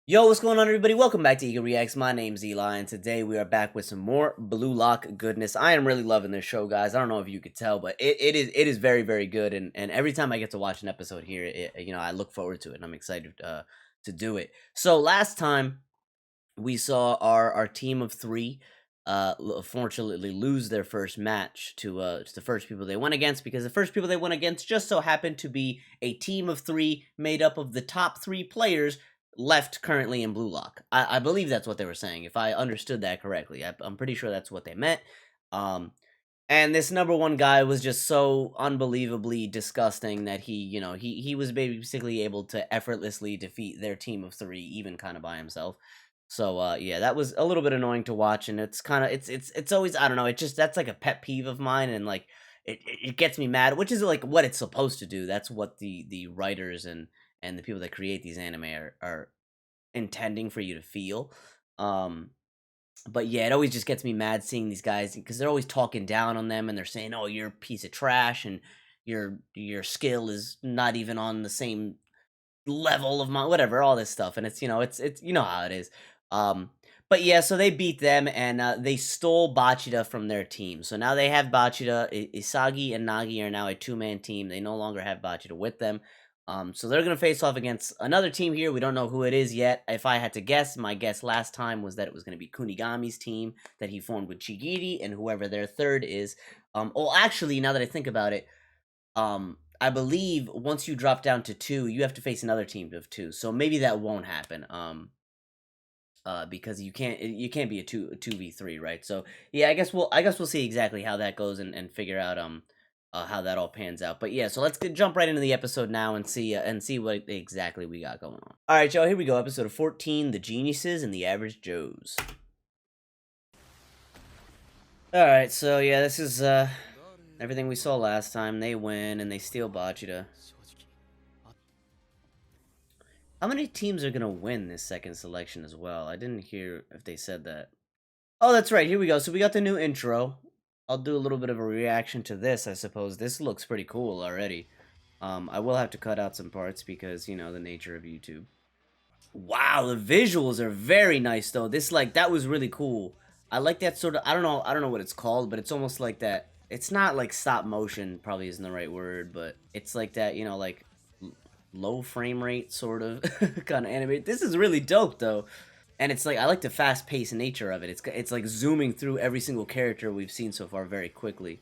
Yo, what's going on, everybody? Welcome back to Eager Reacts. My name's Eli, and today we are back with some more Blue Lock goodness. I am really loving this show, guys. I don't know if you could tell, but it is very, very good. And every time I get to watch an episode here, I look forward to it, and I'm excited to do it. So last time we saw our team of three, fortunately lose their first match to the first people they went against, because the first people they went against just so happened to be a team of three made up of the top three players left currently in Blue Lock. I believe that's what they were saying, if I understood that correctly. I'm pretty sure that's what they meant. And this number one guy was just so unbelievably disgusting that he was basically able to effortlessly defeat their team of three, even kind of by himself. So yeah, that was a little bit annoying to watch, and it's kind of it's always, I don't know, that's like a pet peeve of mine, and like it gets me mad, which is like what it's supposed to do. That's what the writers and the people that create these anime are intending for you to feel. But yeah, it always just gets me mad seeing these guys, because they're always talking down on them, and they're saying, "Oh, you're a piece of trash, and your skill is not even on the same level of my whatever," all this stuff. And it's how it is. Um, but yeah, so they beat them, and they stole Bachida from their team. So now they have Bachida. Isagi and Nagi are now a two-man team. They no longer have Bachida with them. So they're gonna face off against another team here. We don't know who it is yet. If I had to guess, my guess last time was that it was gonna be Kunigami's team that he formed with Chigiri and whoever their third is. Well, actually, now that I think about it, I believe once you drop down to two, you have to face another team of two. So maybe that won't happen. Because you can't be a 2v3, right? So yeah, I guess we'll see exactly how that goes, and figure out how that all pans out. But yeah, so let's jump right into the episode now and see what exactly we got going on. All right, y'all, here we go. Episode of 14, The Geniuses and the Average Joes. All right, so yeah, this is everything we saw last time. They win and they steal Bachida. How many teams are gonna win this second selection as well? I didn't hear if they said that. Oh, that's right. Here we go. So we got the new intro. I'll do a little bit of a reaction to this, I suppose. This looks pretty cool already. I will have to cut out some parts because, the nature of YouTube. Wow, the visuals are very nice though. That was really cool. I like that sort of, I don't know what it's called, but it's almost like that. It's not like stop motion, probably isn't the right word, but it's like that, like low frame rate sort of kind of anime. This is really dope though. And it's like, I like the fast-paced nature of it. It's like zooming through every single character we've seen so far very quickly.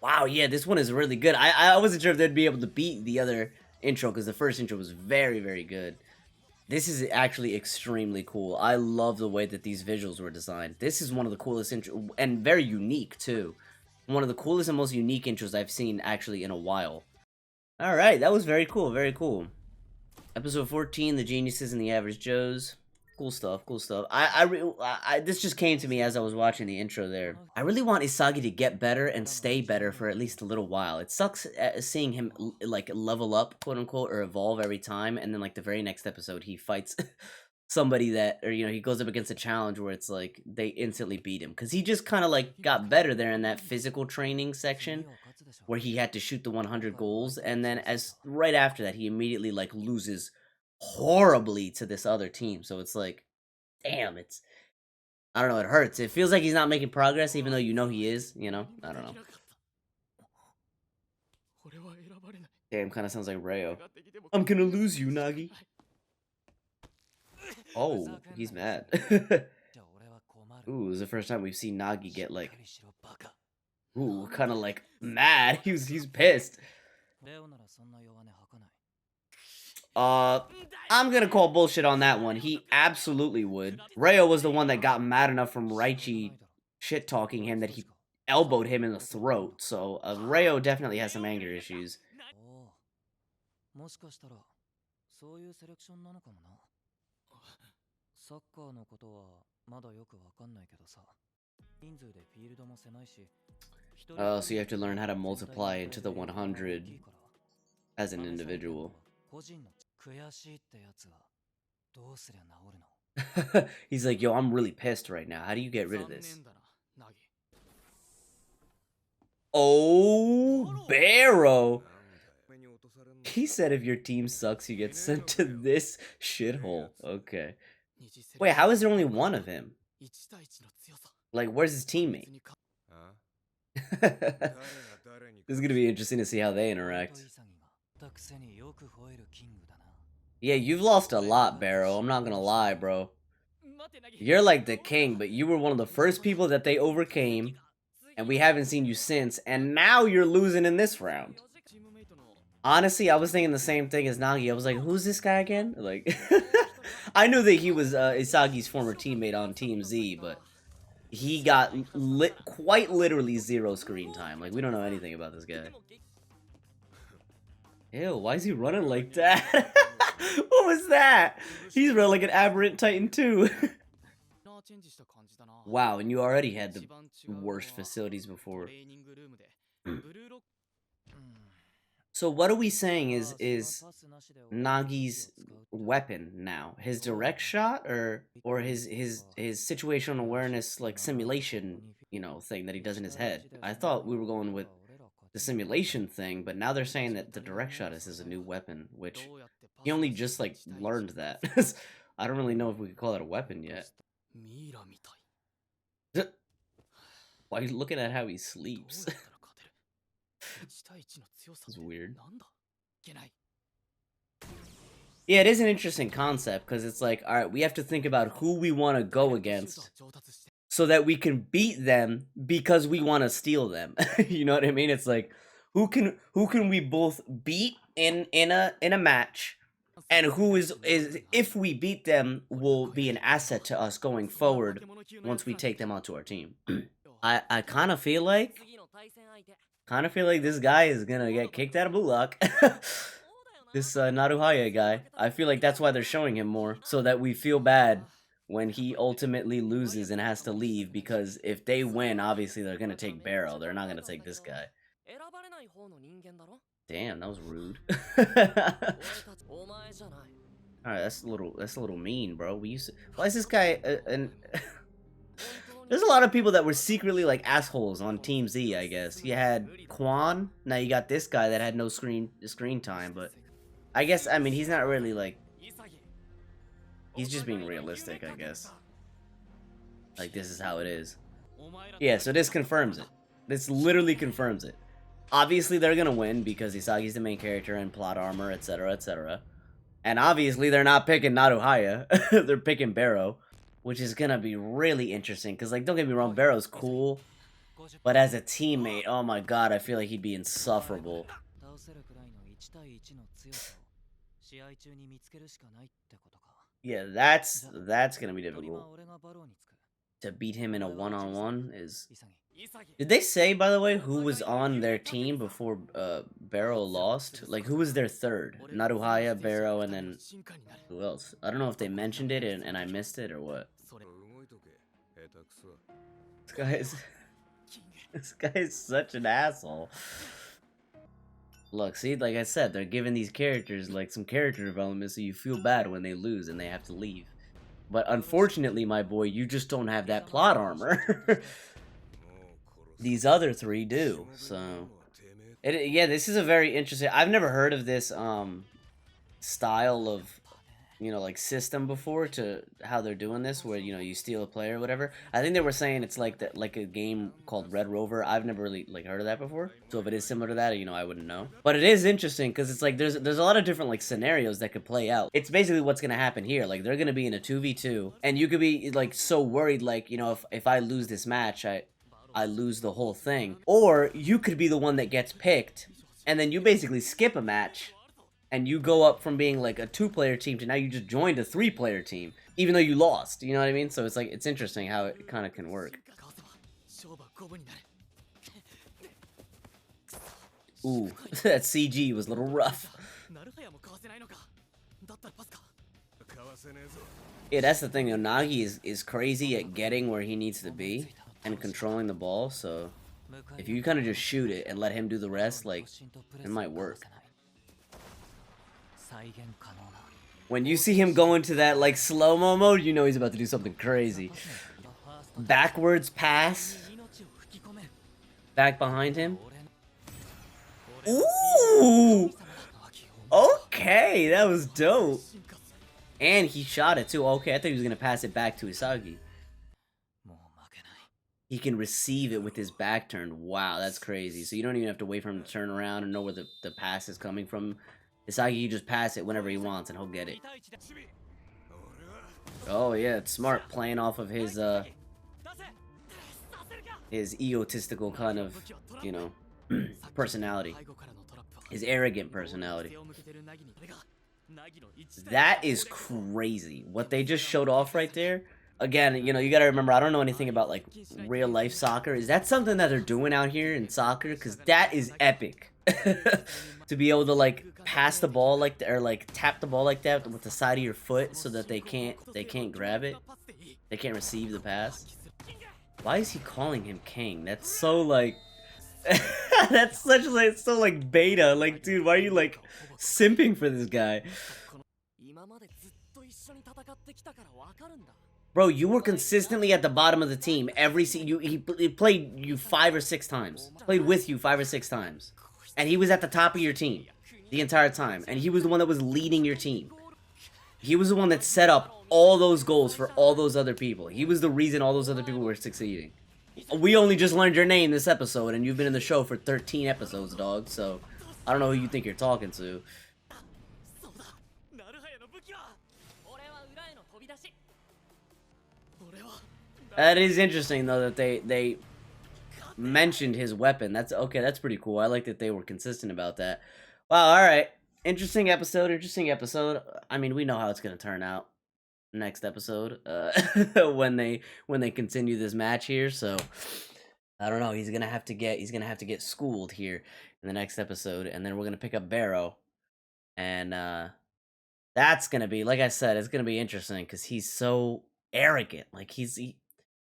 Wow, yeah, this one is really good. I wasn't sure if they'd be able to beat the other intro, because the first intro was very, very good. This is actually extremely cool. I love the way that these visuals were designed. This is one of the coolest intro, and very unique too. One of the coolest and most unique intros I've seen actually in a while. Alright, that was very cool, very cool. Episode 14, The Geniuses and the Average Joes. Cool stuff, cool stuff. This just came to me as I was watching the intro there. I really want Isagi to get better and stay better for at least a little while. It sucks seeing him, like, level up, quote unquote, or evolve every time, and then, like, the very next episode, he fights somebody that, or, he goes up against a challenge where it's like, they instantly beat him. Because he just kind of, like, got better there in that physical training section, where he had to shoot the 100 goals, and then right after that, he immediately, like, loses horribly to this other team. So it's like, damn, I don't know, it hurts. It feels like he's not making progress, even though he is, I don't know. Damn, kind of sounds like Rayo. I'm gonna lose you, Nagi. Oh, he's mad. Ooh, this is the first time we've seen Nagi get, like, ooh, kind of like mad. He's pissed. I'm gonna call bullshit on that one. He absolutely would. Rayo was the one that got mad enough from Raichi shit-talking him that he elbowed him in the throat, so Rayo definitely has some anger issues. Oh, so you have to learn how to multiply into the 100 as an individual. He's like, yo, I'm really pissed right now. How do you get rid of this? Oh, Barou. He said if your team sucks, you get sent to this shithole. Okay. Wait, how is there only one of him? Like, where's his teammate? This is gonna be interesting to see how they interact. Yeah, you've lost a lot, Barou. I'm not gonna lie, bro. You're like the king, but you were one of the first people that they overcame, and we haven't seen you since, and now you're losing in this round. Honestly, I was thinking the same thing as Nagi. I was like, who's this guy again? Like, I knew that he was Isagi's former teammate on Team Z, but he got quite literally 0 screen time. Like, we don't know anything about this guy. Ew, why is he running like that? What was that? He's running like an aberrant Titan too. Wow, and you already had the worst facilities before. So what are we saying is Nagi's weapon now? His direct shot or his situational awareness like simulation, you know, thing that he does in his head? I thought we were going with the simulation thing, but now they're saying that the direct shot is a new weapon, which he only just like learned that. I don't really know if we could call it a weapon yet. Why are you looking at how he sleeps? It's weird. Yeah, it is an interesting concept because it's like, all right, we have to think about who we want to go against so that we can beat them because we want to steal them. You know what I mean? It's like, who can we both beat in a match, and who is if we beat them will be an asset to us going forward once we take them onto our team. I kind of feel like this guy is gonna get kicked out of BLUELOCK. This Naruhaya guy. I feel like that's why they're showing him more, so that we feel bad when he ultimately loses and has to leave, because if they win, obviously they're gonna take Barou. They're not gonna take this guy. Damn, that was rude. Alright, that's a little mean, bro. Why is this guy There's a lot of people that were secretly like assholes on Team Z, I guess. You had Quan, now you got this guy that had no screen time, but I guess, I mean, he's not really like, he's just being realistic, I guess. Like, this is how it is. Yeah, so this confirms it. This literally confirms it. Obviously, they're gonna win because Isagi's the main character and plot armor, etc., etc. And obviously, they're not picking Naruhaya. They're picking Barou, which is gonna be really interesting. Because, like, don't get me wrong, Barrow's cool, but as a teammate, oh my god, I feel like he'd be insufferable. Yeah, that's gonna be difficult. To beat him in a one-on-one is... Did they say, by the way, who was on their team before Barou lost? Like, who was their third? Naruhaya, Barou, and then... who else? I don't know if they mentioned it and I missed it or what. This guy is such an asshole. Look, see, like I said, they're giving these characters like some character development so you feel bad when they lose and they have to leave. But unfortunately, my boy, you just don't have that plot armor. These other three do, so... yeah, this is a very interesting... I've never heard of this style of, you know, like, system before to how they're doing this, where, you know, you steal a player or whatever. I think they were saying it's like that, like a game called Red Rover. I've never really, like, heard of that before. So if it is similar to that, you know, I wouldn't know. But it is interesting, because it's like, there's a lot of different, like, scenarios that could play out. It's basically what's gonna happen here. Like, they're gonna be in a 2v2, and you could be, like, so worried, like, you know, if I lose this match, I lose the whole thing. Or you could be the one that gets picked, and then you basically skip a match, and you go up from being like a 2-player team to now you just joined a 3-player team, even though you lost. You know what I mean? So it's like, it's interesting how it kind of can work. Ooh, that CG was a little rough. Yeah, that's the thing, though. Nagi is crazy at getting where he needs to be and controlling the ball, so if you kind of just shoot it and let him do the rest, like, it might work. When you see him go into that, like, slow-mo mode, you know he's about to do something crazy. Backwards pass. Back behind him. Ooh! Okay, that was dope. And he shot it too. Okay, I thought he was gonna pass it back to Isagi. He can receive it with his back turned. Wow, that's crazy. So you don't even have to wait for him to turn around and know where the pass is coming from. Isagi, you just pass it whenever he wants and he'll get it. Oh yeah, it's smart, playing off of his egotistical kind of, you know, personality. His arrogant personality. That is crazy. What they just showed off right there. Again, you know, you gotta remember, I don't know anything about, like, real life soccer. Is that something that they're doing out here in soccer? Because that is epic. To be able to, like, pass the ball like that, or, like, tap the ball like that with the side of your foot so that they can't grab it. They can't receive the pass. Why is he calling him king? That's so, like... that's such, like, so, like, beta. Like, dude, why are you, like, simping for this guy? Bro, you were consistently at the bottom of the team every he played you 5 or 6 times. Played with you 5 or 6 times. And he was at the top of your team the entire time. And he was the one that was leading your team. He was the one that set up all those goals for all those other people. He was the reason all those other people were succeeding. We only just learned your name this episode, and you've been in the show for 13 episodes, dog. So, I don't know who you think you're talking to. That is interesting, though, that they mentioned his weapon. That's okay. That's pretty cool. I like that they were consistent about that. Wow. All right. Interesting episode. Interesting episode. I mean, we know how it's gonna turn out next episode. When they continue this match here. So I don't know. He's gonna have to get schooled here in the next episode, and then we're gonna pick up Barou, and that's gonna be, like I said, it's gonna be interesting because he's so arrogant. Like he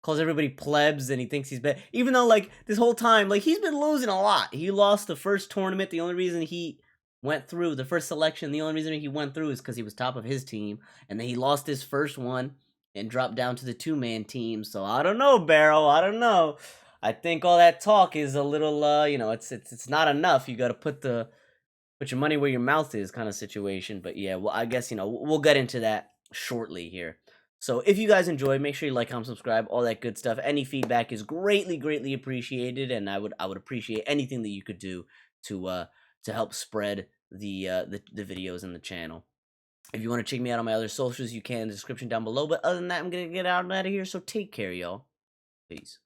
calls everybody plebs and he thinks he's better. Even though, like, this whole time, like, he's been losing a lot. He lost the first tournament. The only reason he went through, the first selection, the only reason he went through is because he was top of his team. And then he lost his first one and dropped down to the 2-man team. So I don't know, Barou. I don't know. I think all that talk is a little, you know, it's not enough. You got to put your money where your mouth is kind of situation. But yeah, well, I guess, you know, we'll get into that shortly here. So if you guys enjoyed, make sure you like, comment, subscribe, all that good stuff. Any feedback is greatly, greatly appreciated, and I would appreciate anything that you could do to help spread the videos in the channel. If you want to check me out on my other socials, you can in the description down below. But other than that, I'm gonna get out of here. So take care, y'all. Peace.